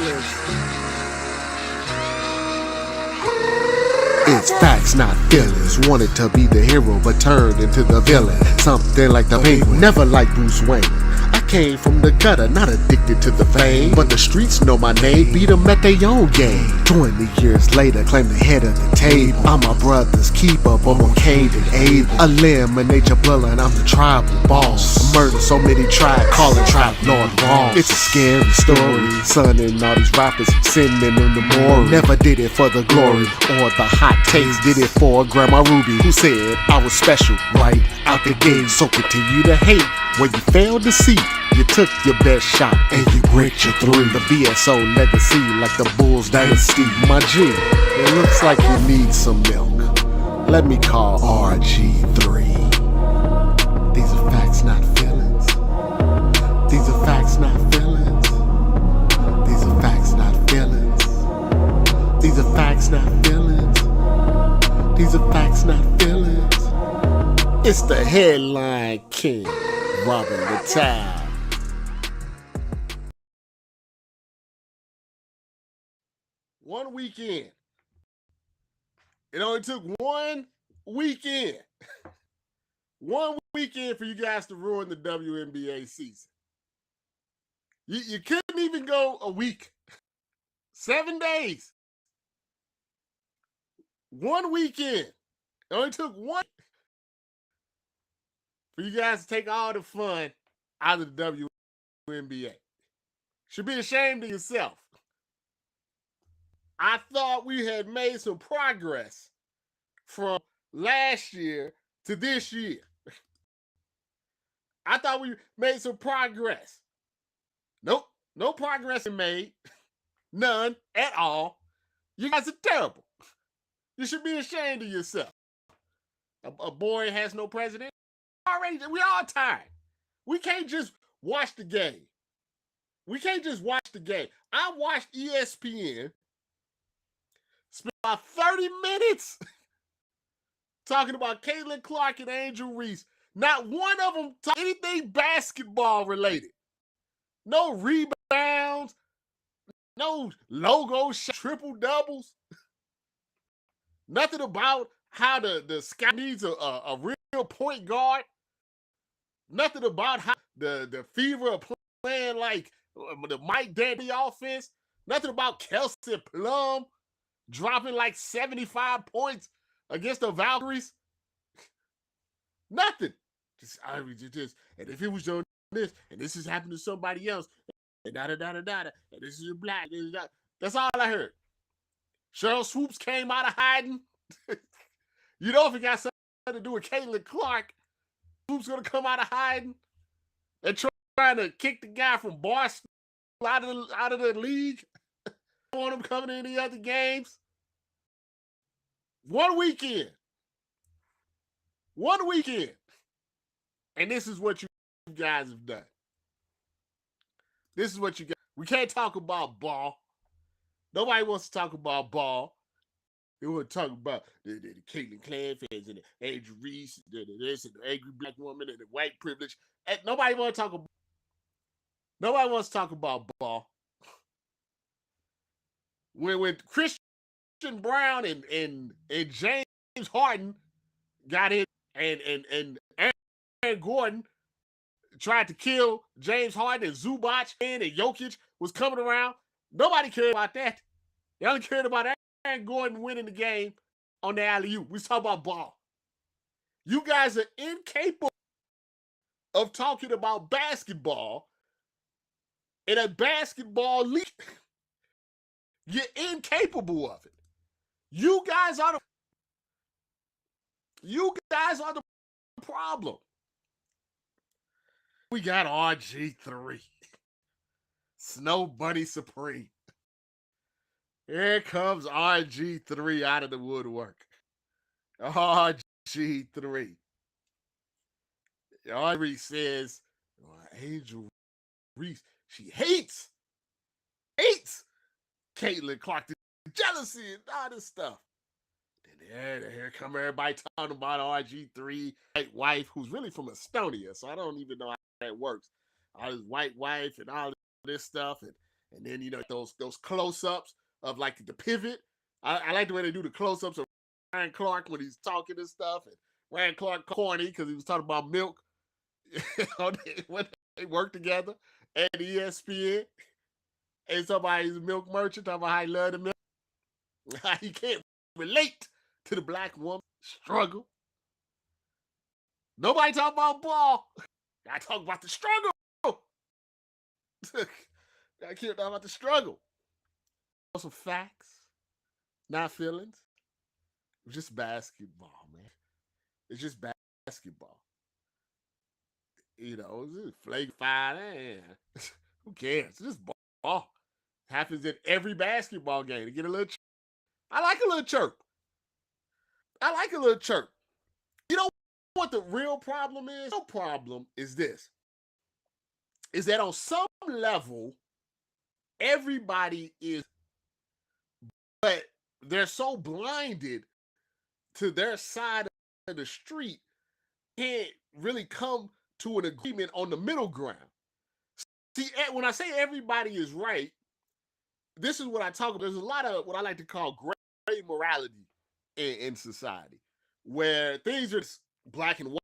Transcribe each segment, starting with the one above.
feelings. It's facts, not feelings. Wanted to be the hero, but turned into the villain. Something like the Penguin, never like Bruce Wayne. I came from the gutter, not addicted to the fame, but the streets know my name, beat them at their own game. 20 years later, claim the head of the table. I'm my brother's keeper, but more Cain than Abel. Eliminate your bloodline, I'm the tribal boss. I murdered so many tribes, call it trap Lord Ross. It's a scary story, son and all these rappers sending in the morgue. Never did it for the glory or the hot taste, did it for Grandma Ruby, who said I was special right out the gate. So continue to hate where you failed to see. You took your best shot and you bricked your three. The BSO legacy like the Bulls dynasty. My G, it looks like you need some milk. Let me call RG3. These are facts, not feelings. These are facts, not feelings. These are facts, not feelings. These are facts, not feelings. These are facts, not feelings. It's the headline king, Robin the Tide. One weekend. It only took one weekend. One weekend for you guys to ruin the WNBA season. You couldn't even go a week. 7 days. One weekend. It only took one for you guys to take all the fun out of the WNBA. Should be ashamed of yourself. I thought we had made some progress from last year to this year. I thought we made some progress. Nope, no progress is made. None at all. You guys are terrible. You should be ashamed of yourself. A boy has no president. We all tired. We can't just watch the game. We can't just watch the game. I watched ESPN. Spent about 30 minutes talking about Caitlin Clark and Angel Reese. Not one of them talked anything basketball related. No rebounds, no logo triple doubles. Nothing about how the scout needs a real point guard. Nothing about how the Fever are playing like the Mike Danby offense. Nothing about Kelsey Plum dropping like 75 points against the Valkyries. Nothing. Just, and if it was on this, and this is happening to somebody else, and and this is a black, that's all I heard. Cheryl Swoops came out of hiding. You know, if it got something to do with Caitlin Clark, Swoops gonna come out of hiding and trying to kick the guy from Boston out of the league. I don't want him coming to any other games. One weekend. And this is what you guys have done. This is what you got. We can't talk about ball. Nobody wants to talk about ball. They want to talk about the Caitlin Clark fans and the Angel Reese, this and the angry black woman and the white privilege. And nobody wants to talk about ball. When Christian Brown and James Harden got in and Aaron Gordon tried to kill James Harden and Zubac and Jokic was coming around. Nobody cared about that. They only cared about Aaron Gordon winning the game on the alley-oop. We talk about ball. You guys are incapable of talking about basketball in a basketball league. You're incapable of it. You guys are the problem. We got RG3. Snow Bunny Supreme. Here comes RG3 out of the woodwork. RG3. RG says, Angel Reese, she hates Caitlin Clark, the jealousy and all this stuff. Then here come everybody talking about RG3, white wife, who's really from Estonia, so I don't even know how that works. All his white wife and all this stuff, and And then, those close-ups of like the pivot. I like the way they do the close-ups of Ryan Clark when he's talking and stuff. And Ryan Clark corny because he was talking about milk. When they work together at ESPN. And somebody's a milk merchant talking about how he love the milk. How he can't relate to the black woman struggle. Nobody talk about ball. I talk about the struggle. I can't talk about the struggle. Some facts, not feelings. It's just basketball, man. It's just basketball. It's flake fire. Who cares? It's just ball. Happens in every basketball game to get a little chirp. I like a little chirp. You know what the real problem is? The real problem is this. Is that on some level, everybody is, but they're so blinded to their side of the street, can't really come to an agreement on the middle ground. See, when I say everybody is right, this is what I talk about. There's a lot of what I like to call gray morality in society, where things are black and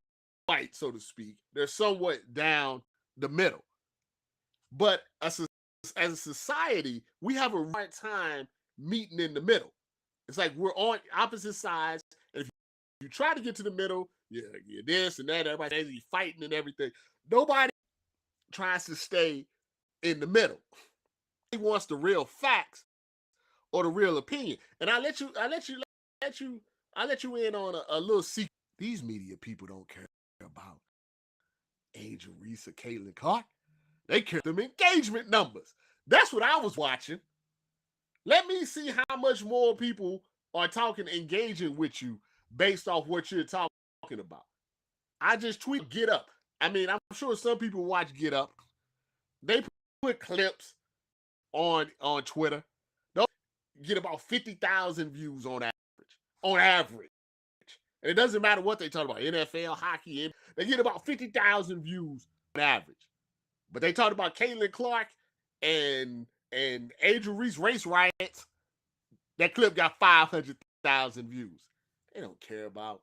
white, so to speak. They're somewhat down the middle. But as a society, we have a hard time meeting in the middle. It's like we're on opposite sides, and if you try to get to the middle, you're this and that, everybody's fighting and everything. Nobody tries to stay in the middle. He wants the real facts or the real opinion. And I let you in on a little secret. These media people don't care about Angel Reese or Caitlin Clark. They care them engagement numbers. That's what I was watching. Let me see how much more people are engaging with you based off what you're talking about. I just tweet Get Up. I mean, I'm sure some people watch Get Up. They put clips on Twitter. They'll get about 50,000 views on average. And it doesn't matter what they talk about, NFL, hockey, they get about 50,000 views on average. But they talked about Caitlin Clark and Angel Reese race riots. That clip got 500,000 views. They don't care about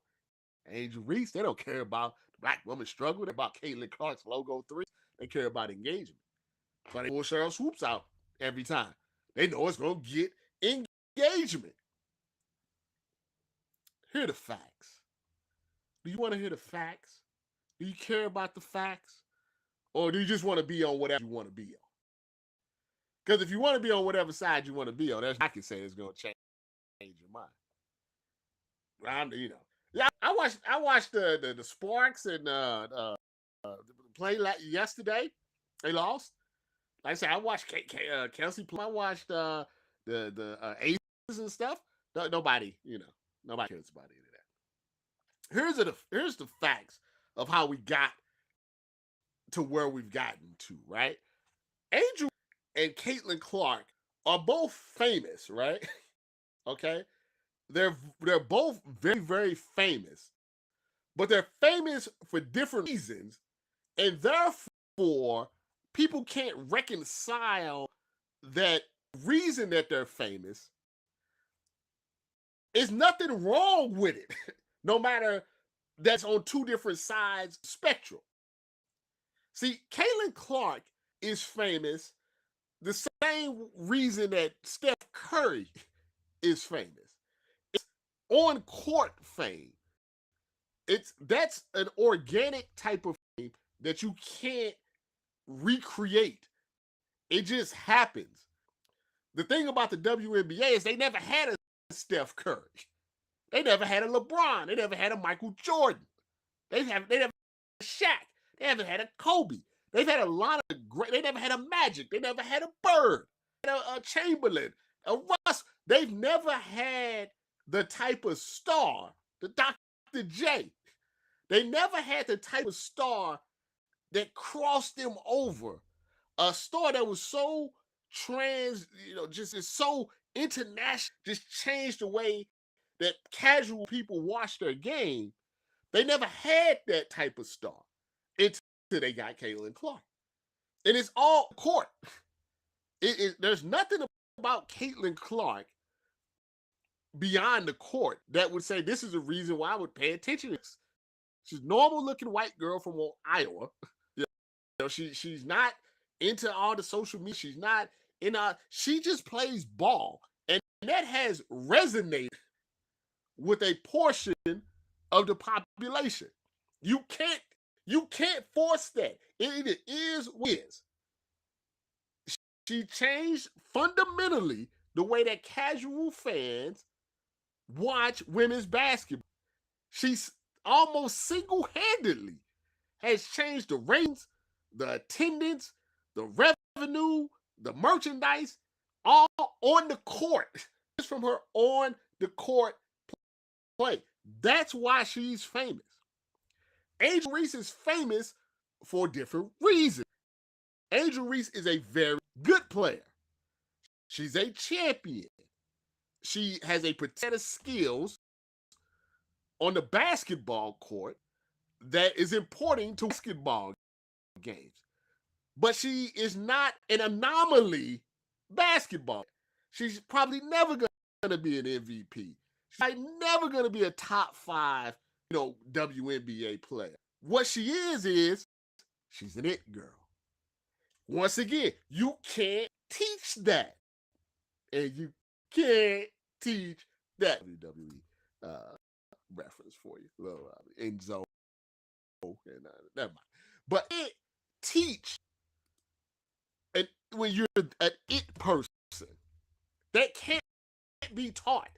Angel Reese. They don't care about the black woman struggle. They're about Caitlin Clark's logo 3. They care about engagement. So they pull Cheryl Swoops out every time. They know it's going to get engagement. Hear the facts. Do you want to hear the facts? Do you care about the facts? Or do you just want to be on whatever you want to be on? Because if you want to be on whatever side you want to be on, I can say it's going to change your mind. Yeah, I watched the Sparks and play yesterday. They lost. Like I said, I watched Kelsey play. I watched the Aces and stuff. Nobody cares about any of that. Here's the facts of how we got to where we've gotten to, right? Angel and Caitlin Clark are both famous, right? Okay? They're both very, very famous. But they're famous for different reasons, and therefore people can't reconcile that reason that they're famous. There's nothing wrong with it. No matter that's on two different sides of the spectrum. See, Caitlin Clark is famous the same reason that Steph Curry is famous. It's on court fame. That's an organic type of fame that you can't recreate. It just happens. The thing about the WNBA is they never had a Steph Curry. They never had a LeBron. They never had a Michael Jordan. They never had a Shaq. They haven't had a Kobe. They've had a lot of great. They never had a Magic. They never had a Bird, a Chamberlain, a Russ. They've never had the type of star, the Dr. J. They never had the type of star that crossed them over. A star that was so just is so international, just changed the way that casual people watch their game. They never had that type of star until they got Caitlin Clark. And it's all court. There's nothing about Caitlin Clark beyond the court that would say this is a reason why I would pay attention to this. She's a normal looking white girl from Iowa. You know, she's not into all the social media. She's not she just plays ball. And that has resonated with a portion of the population. You can't force that. It is what it is. She changed fundamentally the way that casual fans watch women's basketball. She's almost single-handedly has changed the ratings, the attendance, the revenue, the merchandise, all on the court. Just from her on the court play. That's why she's famous. Angel Reese is famous for different reasons. Angel Reese is a very good player. She's a champion. She has a particular skills on the basketball court that is important to basketball games. But she is not an anomaly basketball. She's probably never going to be an MVP. She's never going to be a top 5, WNBA player. What she is she's an it girl. Once again, you can't teach that. And you can't teach that. WWE reference for you. Little in zone. And never mind. But it teach. And when you're an it person, that can't be taught.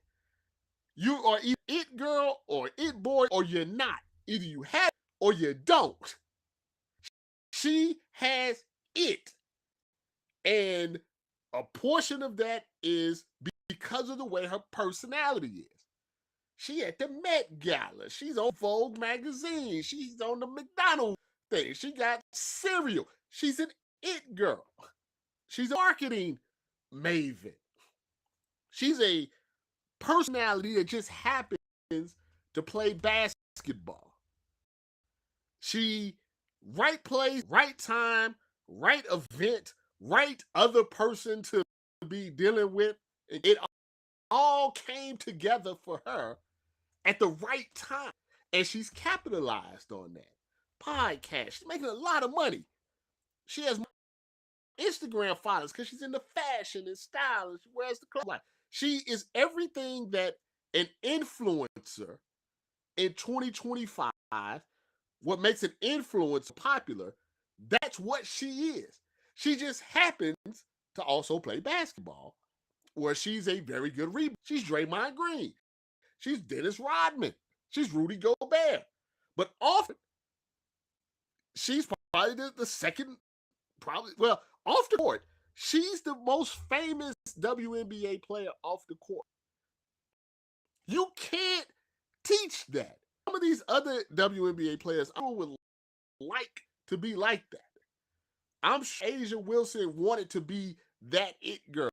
You are either it girl or it boy or you're not. Either you have it or you don't. She has it. And a portion of that is because of the way her personality is. She at the Met Gala. She's on Vogue magazine. She's on the McDonald's thing. She got cereal. She's an it girl. She's a marketing maven. She's a personality that just happens to play basketball. She right place, right time, right event, right other person to be dealing with. It all came together for her at the right time. And she's capitalized on that. Podcast. She's making a lot of money. She has Instagram followers because she's into fashion and style and she wears the clothes. She is everything that an influencer in 2025, what makes an influencer popular, that's what she is. She just happens to also play basketball, where she's a very good rebounder. She's Draymond Green. She's Dennis Rodman. She's Rudy Gobert. But often, she's probably the second, off the court, she's the most famous WNBA player off the court. You can't teach that. Some of these other WNBA players, I would like to be like that. I'm sure Asia Wilson wanted to be that it girl.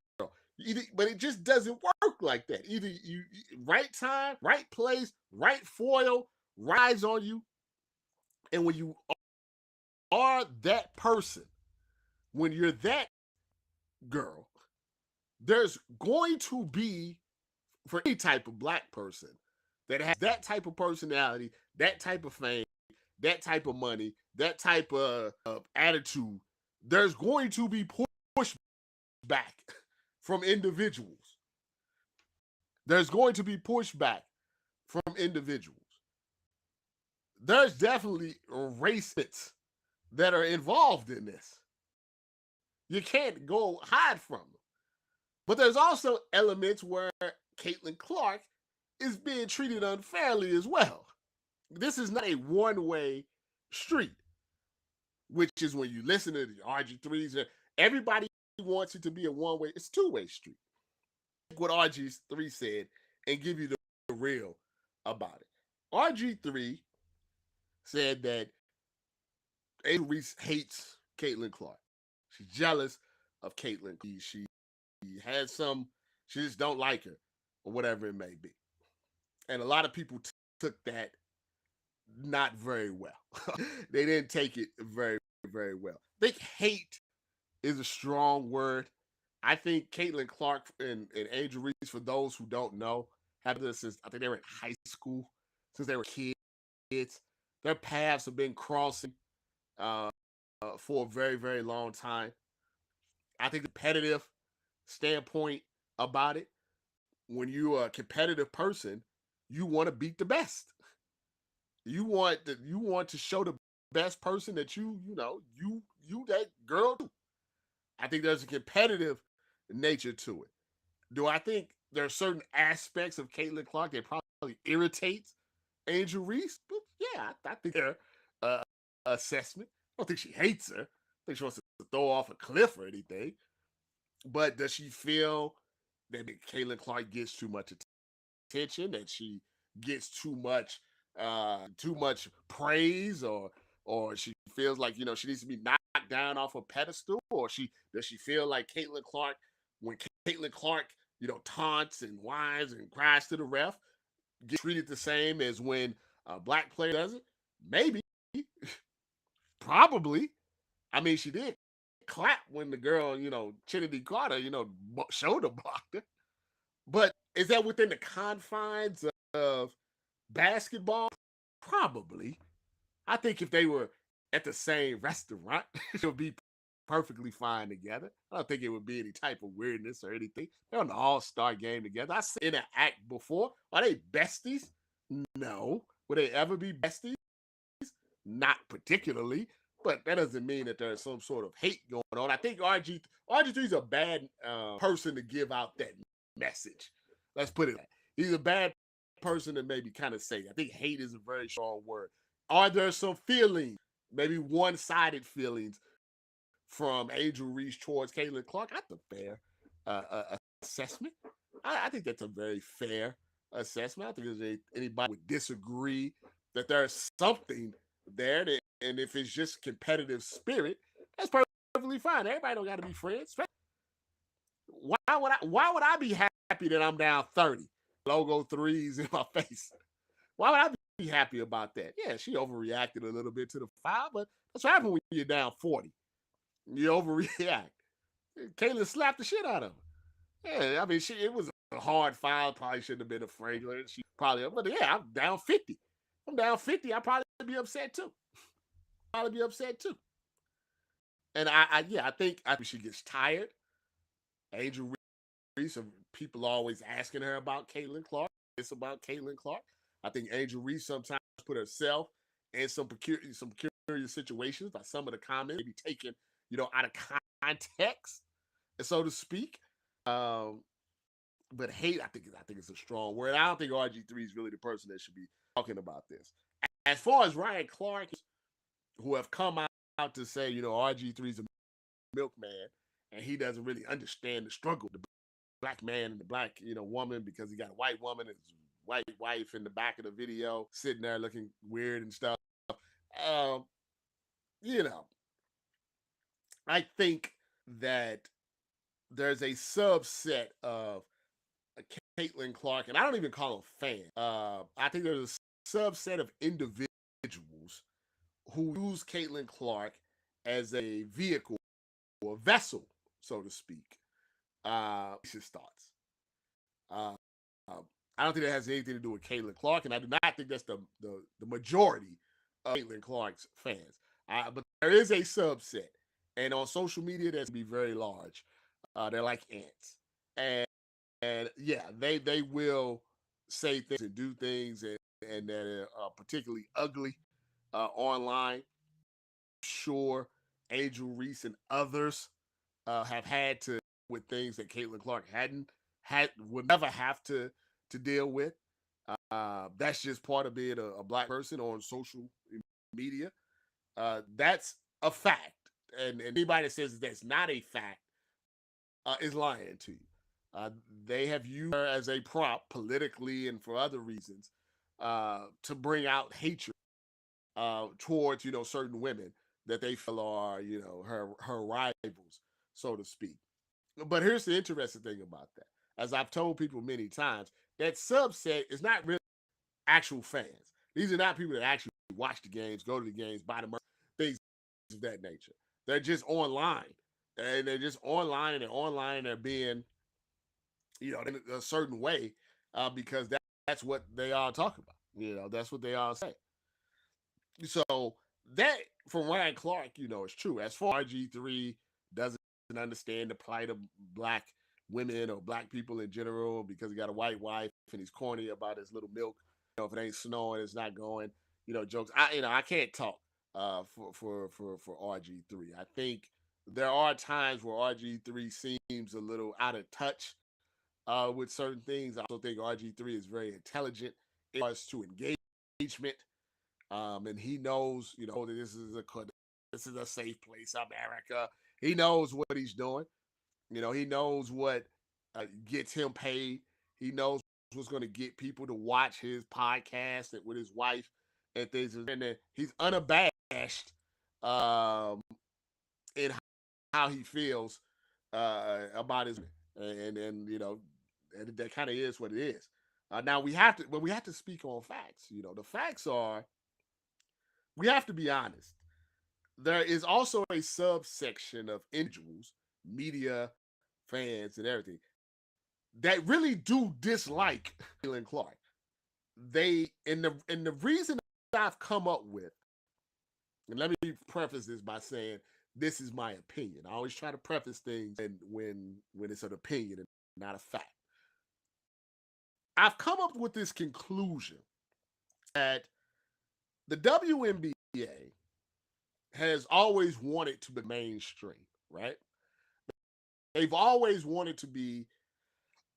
But it just doesn't work like that. Either you right time, right place, right foil, rides on you. And when you are that person, when you're that girl, there's going to be, for any type of black person that has that type of personality, that type of fame, that type of money, that type of attitude, there's going to be pushback from individuals. There's going to be pushback from individuals. There's definitely racists that are involved in this. You can't go hide from them. But there's also elements where Caitlin Clark is being treated unfairly as well. This is not a one-way street, which is when you listen to the RG3s, everybody wants it to be a one-way. It's a two-way street. What RG3 said and give you the real about it. RG3 said that Reese hates Caitlin Clark. She's jealous of Caitlin. She has she just don't like her or whatever it may be. And a lot of people took that not very well. They didn't take it very, very well. I think hate is a strong word. I think Caitlin Clark and Angel Reese, for those who don't know, have this since I think they were in high school, since they were kids. Their paths have been crossing uh, for a very, very long time. I think the competitive standpoint about it, when you're a competitive person, you want to beat the best. You want to show the best person that you that girl do. I think there's a competitive nature to it. Do I think there are certain aspects of Caitlin Clark that probably irritates Angel Reese? But yeah, I think her uh, assessment. I don't think she hates her. I think she wants to throw her off a cliff or anything. But does she feel that Caitlin Clark gets too much attention? That she gets too much praise, or she feels like she needs to be knocked down off a pedestal, or does she feel like Caitlin Clark when Caitlin Clark taunts and whines and cries to the ref get treated the same as when a black player does it? Maybe, probably. I mean, she did clap when the girl, Trinity Carter, shoulder blocked her. But is that within the confines of basketball? Probably. I think if they were at the same restaurant, it would be perfectly fine together. I don't think it would be any type of weirdness or anything. They're on the All-Star game together. I've seen an act before. Are they besties? No. Would they ever be besties? Not particularly. But that doesn't mean that there's some sort of hate going on. I think RG3 is a bad person to give out that message. Let's put it. He's a bad person to maybe kind of say. I think hate is a very strong word. Are there some feelings, maybe one-sided feelings, from Angel Reese towards Caitlin Clark? That's a fair assessment. I think that's a very fair assessment. I think there's anybody would disagree that there's something there, and if it's just competitive spirit, that's perfectly fine. Everybody don't got to be friends. Why would I be happy that I'm down 30? Logo threes in my face. Why would I be happy about that? Yeah, she overreacted a little bit to the foul, but that's what happens when you're down 40. You overreact. Caitlin slapped the shit out of her. Yeah, I mean, it was a hard foul. Probably shouldn't have been a Franklin. She probably, but yeah, I'm down 50. I'm down 50. I'd probably be upset too. And I think after she gets tired, Angel Reese, of people always asking her about Caitlin Clark. It's about Caitlin Clark. I think Angel Reese sometimes put herself in some peculiar situations by some of the comments, maybe taken, out of context, so to speak. Um, but hate, I think it's a strong word. I don't think RG3 is really the person that should be talking about this. As far as Ryan Clark, who have come out to say, RG3 is a milkman, and he doesn't really understand the struggle of the black man and the black, woman, because he got a white woman and his white wife in the back of the video sitting there looking weird and stuff. Um, I think that there's a subset of Caitlin Clark, and I don't even call them fans. I think there's a subset of individuals who use Caitlin Clark as a vehicle or a vessel, so to speak. His thoughts. Uh, I don't think that has anything to do with Caitlin Clark, and I do not think that's the majority of Caitlin Clark's fans. But there is a subset, and on social media, that's be very large. They're like ants, and yeah, they will say things and do things and that are particularly ugly online. Sure, Angel Reese and others have had to with things that Caitlin Clark would never have to deal with. That's just part of being a black person on social media. That's a fact, and anybody that says that's not a fact is lying to you. They have used her as a prop politically and for other reasons to bring out hatred towards certain women that they feel are her rivals, so to speak. But here's the interesting thing about that. As I've told people many times, that subset is not really actual fans. These are not people that actually watch the games, go to the games, buy the merch, things of that nature. They're just online and they're just online and they're online and they're being, in a certain way, because that's what they all talk about. That's what they all say. So that, from Ryan Clark, is true. As far as RG3 doesn't understand the plight of black women or black people in general because he got a white wife and he's corny about his little milk. If it ain't snowing, it's not going. Jokes. I can't talk for RG3. I think there are times where RG3 seems a little out of touch with certain things. I also think RG3 is very intelligent as to engagement. And he knows, that this is a safe place, America. He knows what he's doing. He knows what gets him paid. He knows what's going to get people to watch his podcast with his wife and things. And then he's unabashed in how he feels about his, and that kind of is what it is. Now we have to speak on facts. The facts are, we have to be honest. There is also a subsection of individuals, media, fans, and everything that really do dislike Caitlin Clark. And the reason I've come up with, and let me preface this by saying this is my opinion. I always try to preface things when it's an opinion and not a fact. I've come up with this conclusion that the WNBA has always wanted to be mainstream, right? They've always wanted to be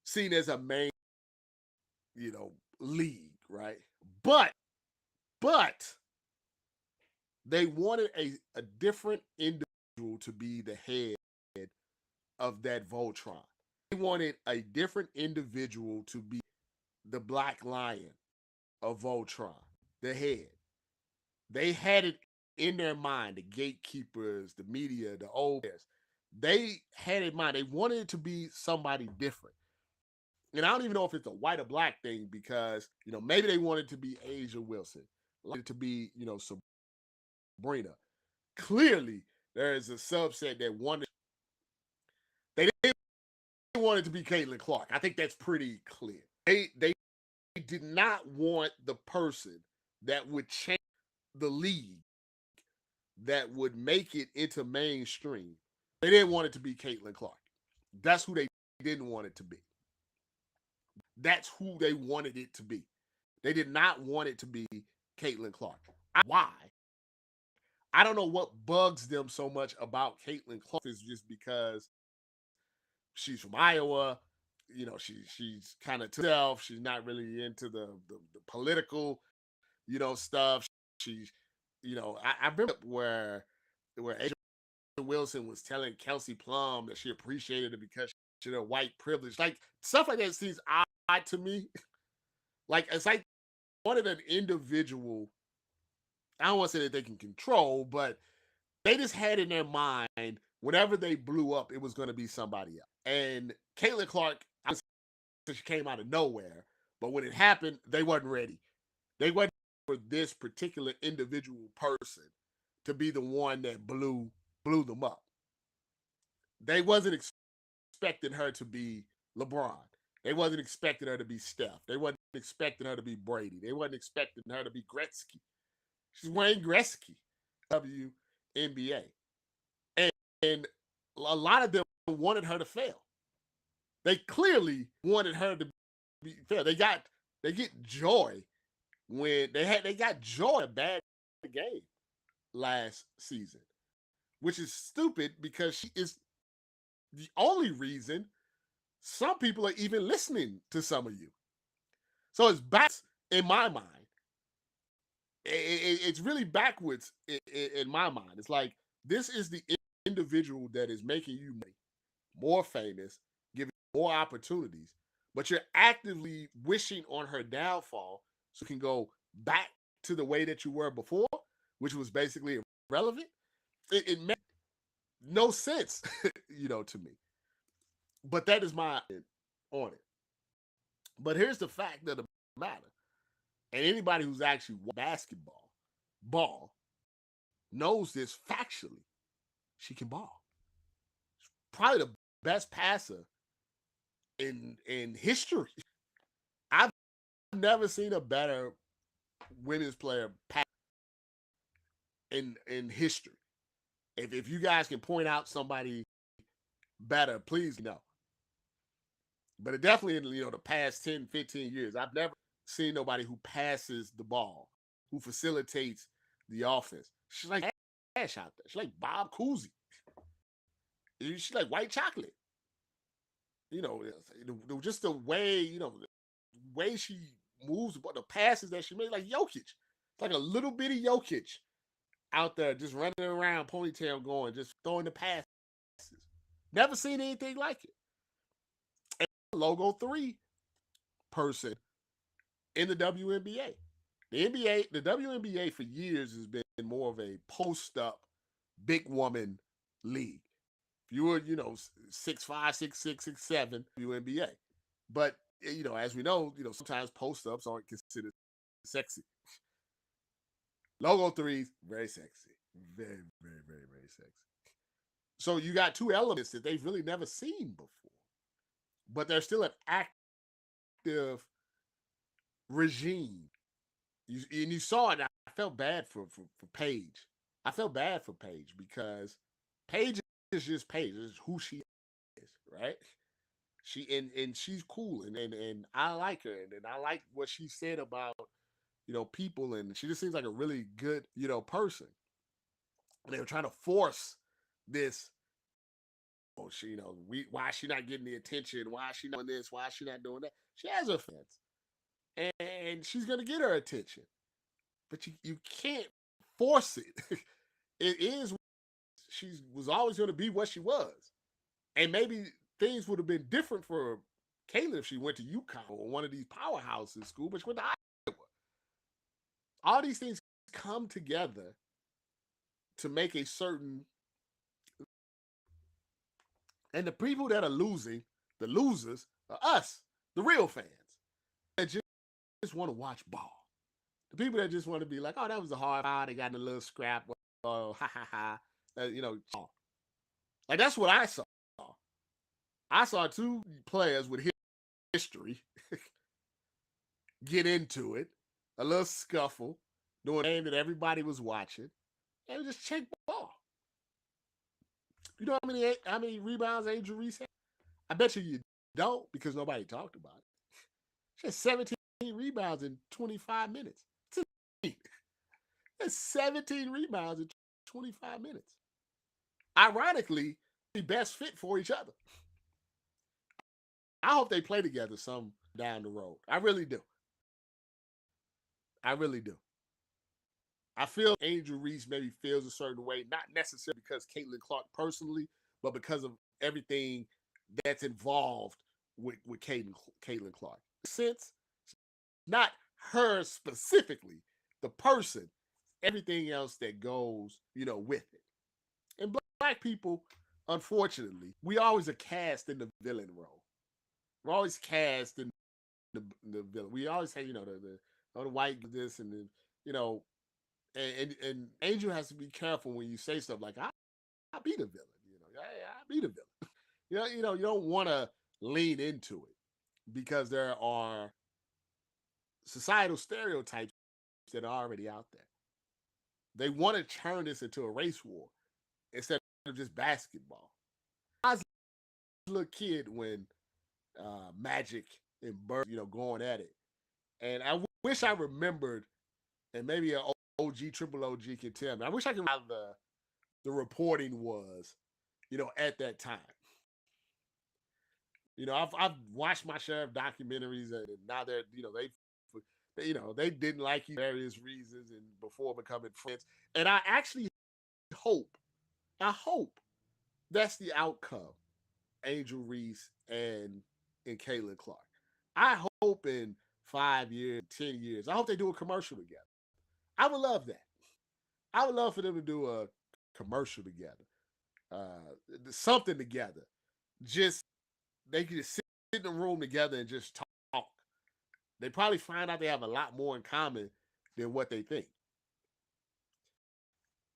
seen as a main, league, right? But they wanted a different individual to be the head of that Voltron. They wanted a different individual to be the Black Lion of Voltron, the head. They had it in their mind, the gatekeepers, the media, the old players. They had it in mind. They wanted it to be somebody different. And I don't even know if it's a white or black thing because, maybe they wanted to be Asia Wilson, wanted to be, Sabrina. Clearly, there is a subset that wanted, they didn't want it to be Caitlin Clark. I think that's pretty clear. They did not want the person that would change the league, that would make it into mainstream. They didn't want it to be Caitlin Clark. That's who they didn't want it to be. That's who they wanted it to be. They did not want it to be Caitlin Clark. Why? I don't know what bugs them so much about Caitlin Clark. Is just because she's from Iowa. She's kind of to herself. She's not really into the political, stuff. She's, I remember where Asia Wilson was telling Kelsey Plum that she appreciated it because she had a white privilege. Like, stuff like that seems odd to me. Like, it's like wanted an individual. I don't want to say that they can control, but they just had in their mind whenever they blew up, it was going to be somebody else. And Caitlin Clark, she came out of nowhere, but when it happened, they wasn't ready. They wasn't for this particular individual person to be the one that blew them up. They wasn't expecting her to be LeBron. They wasn't expecting her to be Steph. They wasn't expecting her to be Brady. They wasn't expecting her to be Gretzky. She's Wayne Gretzky, WNBA. And a lot of them wanted her to fail. They clearly wanted her to be fail. They get joy when they got joy in a bad game last season, which is stupid because she is the only reason some people are even listening to some of you. So it's back in my mind. It's really backwards in my mind. It's like, this is the individual that is making you more famous, giving you more opportunities, but you're actively wishing on her downfall so you can go back to the way that you were before, which was basically irrelevant. It made no sense, to me. But that is my opinion on it. But here's the fact of the matter. And anybody who's actually ball knows this factually. She can ball. probably the best passer in history. I've never seen a better women's player pass in history. If you guys can point out somebody better, please know. But it definitely in the past 10, 15 years, I've never seen nobody who passes the ball, who facilitates the offense. She's like Ash out there. She's like Bob Cousy. She's like white chocolate. Just the way, the way she moves, the passes that she made, like Jokic. It's like a little bitty Jokic out there just running around, ponytail going, just throwing the passes. Never seen anything like it. And logo 3 person in the WNBA. The WNBA for years has been more of a post-up, big woman league. If you were, 6'5", 6'6", 6'7", WNBA. But, as we know, sometimes post-ups aren't considered sexy. Logo 3's very sexy. Very, very, very, very sexy. So you got two elements that they've really never seen before. But they're still an active regime. You saw it. I felt bad for Paige. I felt bad for Paige because Paige is just Paige. This is who she is, right? And she's cool and I like her and I like what she said about people, and she just seems like a really good person. And they were trying to force this. Oh, why is she not getting the attention? Why is she not doing this? Why is she not doing that? She has her fans, and she's gonna get her attention, but you can't force it. It is. She was always going to be what she was, and maybe things would have been different for Kayla if she went to UConn or one of these powerhouses in school, but she went to Iowa. All these things come together to make a certain. And the people that are losing, the losers, are us, the real fans, that just want to watch ball. The people that just want to be like, oh, that was a hard foul. They got in a little scrap. Oh, ha, ha, ha. Like, that's what I saw. I saw two players with history get into it, a little scuffle, doing a game that everybody was watching, and just check ball. You know how many rebounds Angel Reese had? I bet you don't, because nobody talked about it. She had 17 rebounds in 25 minutes. That's 17 rebounds in 25 minutes. Ironically, the best fit for each other. I hope they play together some down the road. I really do. I really do. I feel Angel Reese maybe feels a certain way, not necessarily because Caitlin Clark personally, but because of everything that's involved with Caitlin Clark. Since not her specifically, the person, everything else that goes, with it. And black people, unfortunately, we always are cast in the villain role. We're always cast in the villain. We always say, the white this and then, and Angel has to be careful when you say stuff like, I be the villain, I be the villain. You don't want to lean into it because there are societal stereotypes that are already out there. They want to turn this into a race war instead of just basketball. I was a little kid when Magic and Bird, going at it. And I wish I remembered, and maybe an triple OG can tell me. I wish I could remember how the reporting was, at that time. I've watched my share of documentaries, and now they're, they didn't like you for various reasons and before becoming friends. And I actually hope that's the outcome, Angel Reese and Caitlin Clark. I hope in 5 years, 10 years, I hope they do a commercial together. I would love that. I would love for them to do a commercial together, something together. Just they could just sit in the room together and just talk. They probably find out they have a lot more in common than what they think.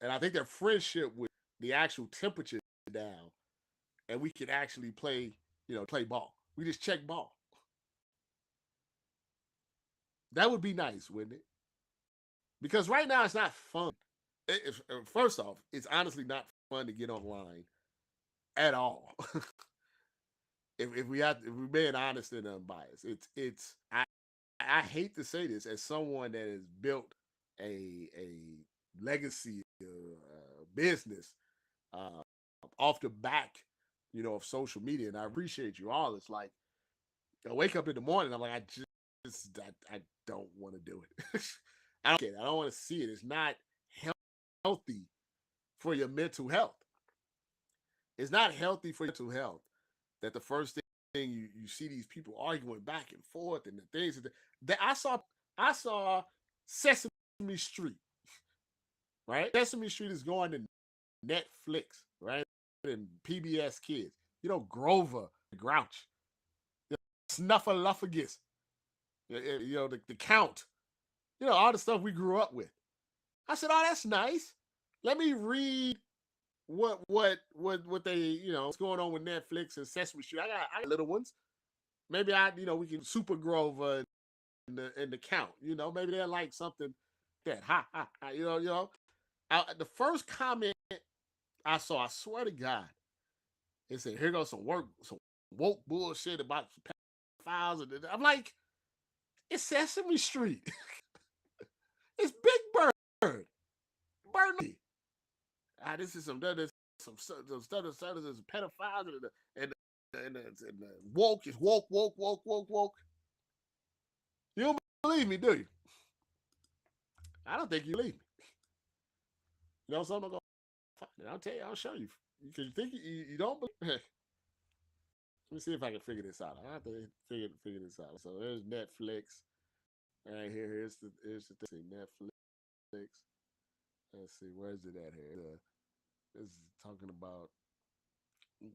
And I think their friendship with the actual temperature down. and we could actually play, play ball. We just check ball. That would be nice, wouldn't it? Because right now it's not fun. First off, it's honestly not fun to get online at all. If we're being honest and unbiased, it's I hate to say this as someone that has built a legacy business off the back, of social media, and I appreciate you all. It's like I wake up in the morning, I'm like, I don't want to do it. I don't get it. I don't want to see it. It's not healthy for your mental health. It's not healthy for your mental health that the first thing you see these people arguing back and forth and the things that I saw Sesame Street, right? Sesame Street is going to Netflix, right? And PBS Kids. Grover, Grouch, Snuffleupagus, the Count, all the stuff we grew up with. I said, oh, that's nice. Let me read what they, what's going on with Netflix and Sesame Street. I got little ones. Maybe we can Super Grover and the Count. Maybe they'll like something that the first comment I saw, I swear to God, it said, here goes some woke bullshit about pedophiles. I'm like, it's Sesame Street. It's Big Bird. Bernie. This is some stuff that's pedophiles and woke is woke. You don't believe me, do you? I don't think you believe me. Something I'm gonna find it. I'll tell you. I'll show you. Because you think you don't believe. Let me see if I can figure this out. I have to figure this out. So there's Netflix. All right, here's the thing. Netflix. Let's see, where's it at here? This is talking about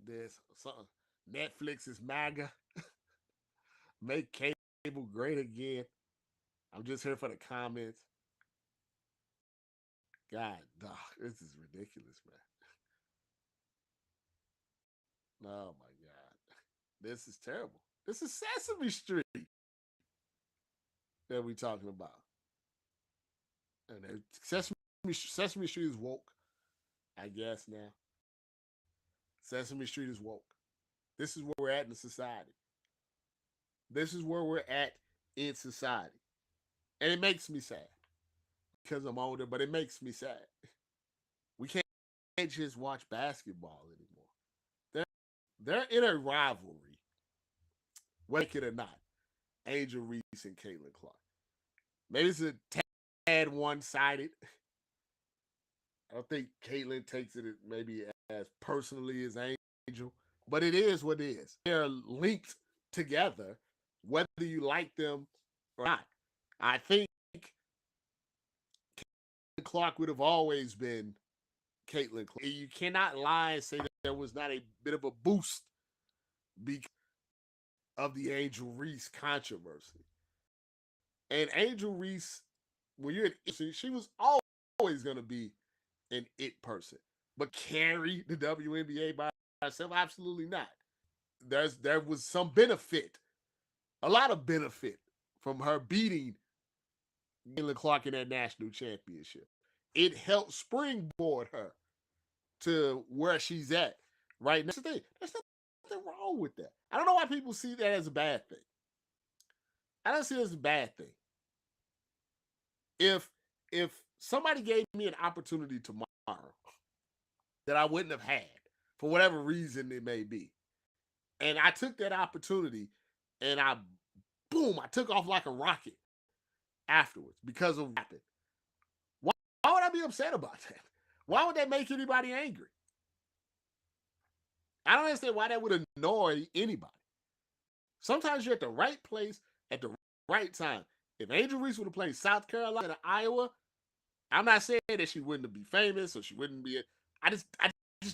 this. Something. Netflix is MAGA. Make cable great again. I'm just here for the comments. God, dog, this is ridiculous, man. Oh my God, this is terrible. This is Sesame Street that we talking about, and Sesame Street is woke, I guess now. Sesame Street is woke. This is where we're at in society. This is where we're at in society, and it makes me sad because I'm older, but it makes me sad. We can't just watch basketball anymore. They're in a rivalry, like it or not. Angel Reese and Caitlin Clark. Maybe it's a tad one-sided. I don't think Caitlin takes it maybe as personally as Angel, but it is what it is. They're linked together, whether you like them or not. I think Caitlin Clark would have always been Caitlin Clark. You cannot lie and say that there was not a bit of a boost because of the Angel Reese controversy. And Angel Reese, when you're she was always going to be an it person. But carry the WNBA by herself? Absolutely not. There was some benefit, a lot of benefit from her beating Caitlin Clark in that national championship. It helped springboard her to where she's at right now. There's nothing wrong with that. I don't know why people see that as a bad thing. I don't see it as a bad thing. If somebody gave me an opportunity tomorrow that I wouldn't have had for whatever reason it may be, and I took that opportunity and I took off like a rocket afterwards because of what happened. Why would I be upset about that? Why would that make anybody angry? I don't understand why that would annoy anybody. Sometimes you're at the right place at the right time. If Angel Reese would have played South Carolina and Iowa, I'm not saying that she wouldn't be famous or she wouldn't be. I just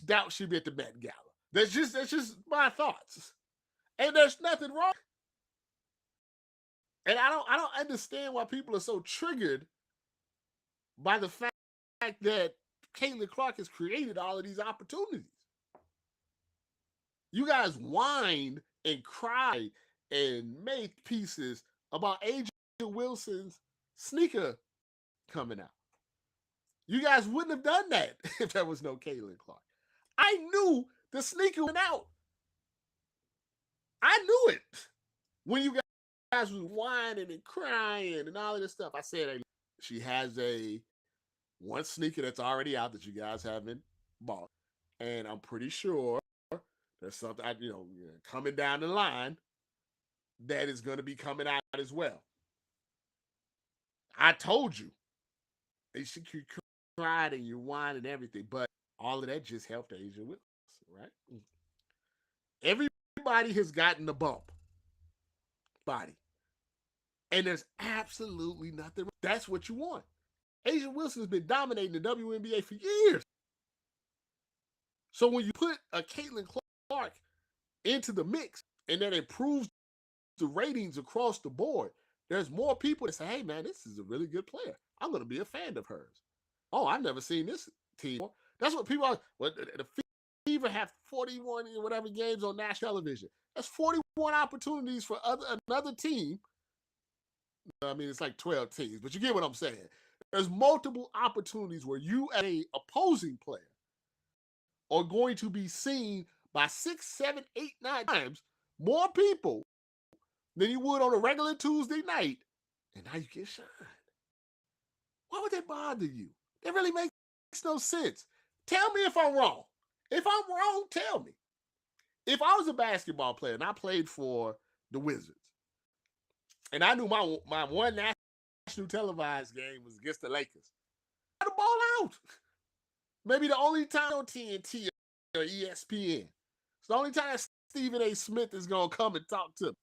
doubt she'd be at the Met Gala. That's just my thoughts. And there's nothing wrong. And I don't understand why people are so triggered by the fact that Caitlin Clark has created all of these opportunities. You guys whined and cried and made pieces about Agent Wilson's sneaker coming out. You guys wouldn't have done that if there was no Caitlin Clark. I knew the sneaker went out. I knew it. When you guys was whining and crying and all of this stuff, I said, hey, she has one sneaker that's already out that you guys haven't bought. And I'm pretty sure there's something, coming down the line that is going to be coming out as well. I told you. You cried and you whined and everything, but all of that just helped Asia Wilson, right? Everybody has gotten the bump. Body. And there's absolutely nothing. That's what you want. Asia Wilson has been dominating the WNBA for years. So when you put a Caitlin Clark into the mix and that improves the ratings across the board, there's more people that say, hey, man, this is a really good player. I'm going to be a fan of hers. Oh, I've never seen this team. That's what people are. Well, the Fever have 41 or whatever games on national television. That's 41 opportunities for another team. I mean, it's like 12 teams, but you get what I'm saying. There's multiple opportunities where you, as an opposing player, are going to be seen by 6, 7, 8, 9 times more people than you would on a regular Tuesday night, and now you get shined. Why would that bother you? That really makes no sense. Tell me if I'm wrong. If I'm wrong, tell me. If I was a basketball player and I played for the Wizards, and I knew my one national televised game was against the Lakers, I had the ball out. Maybe the only time on TNT or ESPN. It's the only time Stephen A. Smith is going to come and talk to me.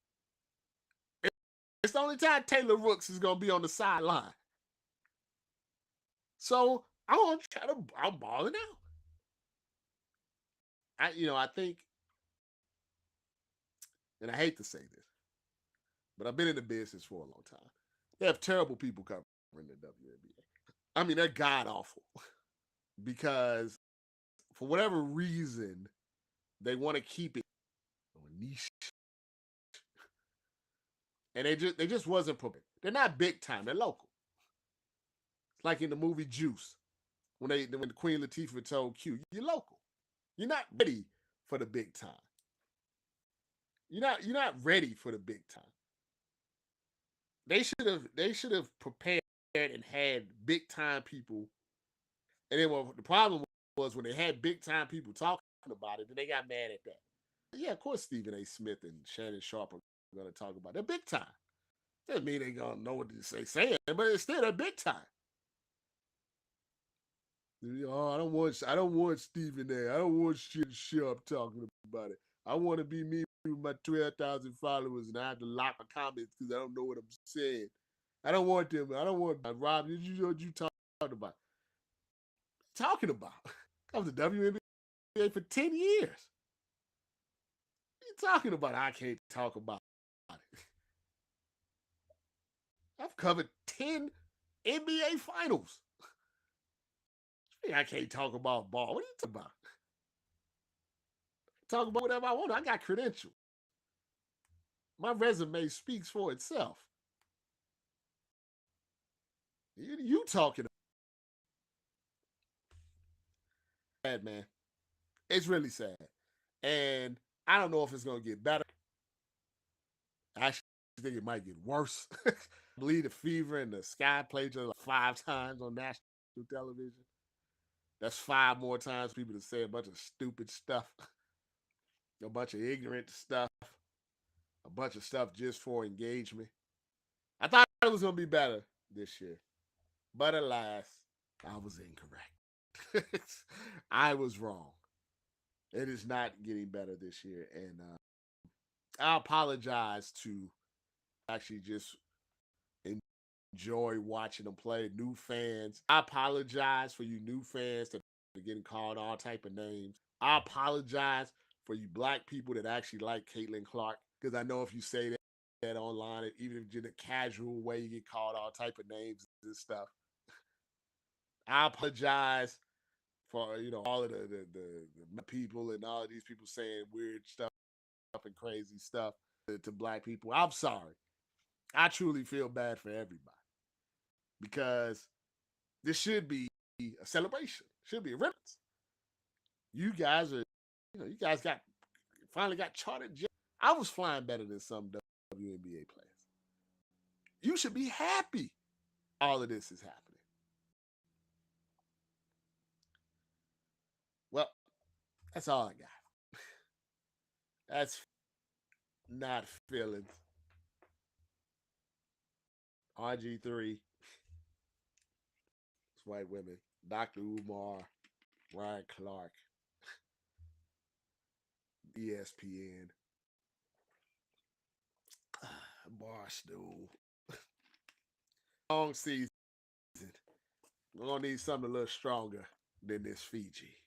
It's the only time Taylor Rooks is going to be on the sideline. So I'm balling out. I think, and I hate to say this, but I've been in the business for a long time. They have terrible people covering the WNBA. I mean, they're god-awful. Because for whatever reason, they want to keep it niche. And they just wasn't prepared. They're not big time, they're local. It's like in the movie Juice, when Queen Latifah told Q, you're local. You're not ready for the big time. You're not ready for the big time. They should have prepared and had big time people. And then the problem was when they had big time people talking about it, then they got mad at that. Yeah, of course Stephen A. Smith and Shannon Sharp are going to talk about it. They're big time. Doesn't mean they're going to know what they're saying, but it's still a big time. Oh, I don't want Stephen there. I don't want Sharp talking about it. I want to be me with my 12,000 followers and I have to lock my comments because I don't know what I'm saying. I don't want them. I don't want Rob. You know what you talking about? Talking about? I was a WNBA for 10 years. What are you talking about? I can't talk about it. I've covered 10 NBA finals. I can't talk about ball. What are you talking about? Talk about whatever I want. I got credentials. My resume speaks for itself. You talking about? Sad, man. It's really sad. And I don't know if it's going to get better. I actually think it might get worse. I believe the Fever and the Sky played each other like 5 times on national television. That's 5 more times people to say a bunch of stupid stuff, a bunch of ignorant stuff, a bunch of stuff just for engagement. I thought it was going to be better this year. But alas, I was incorrect. I was wrong. It is not getting better this year. And I apologize to actually just enjoy watching them play. New fans. I apologize for you new fans that are getting called all type of names. I apologize for you black people that actually like Caitlin Clark. Because I know if you say that online, even if you're in a casual way, you get called all type of names and stuff. I apologize for all of the people and all of these people saying weird stuff and crazy stuff to black people. I'm sorry. I truly feel bad for everybody because this should be a celebration. Should be a ribbons. You guys are, you guys got finally got charted jets. I was flying better than some WNBA players. You should be happy all of this is happening. Well, that's all I got. That's not feelings. RG3, it's white women. Dr. Umar, Ryan Clark, ESPN, Barstool. Long season. We're gonna need something a little stronger than this Fiji.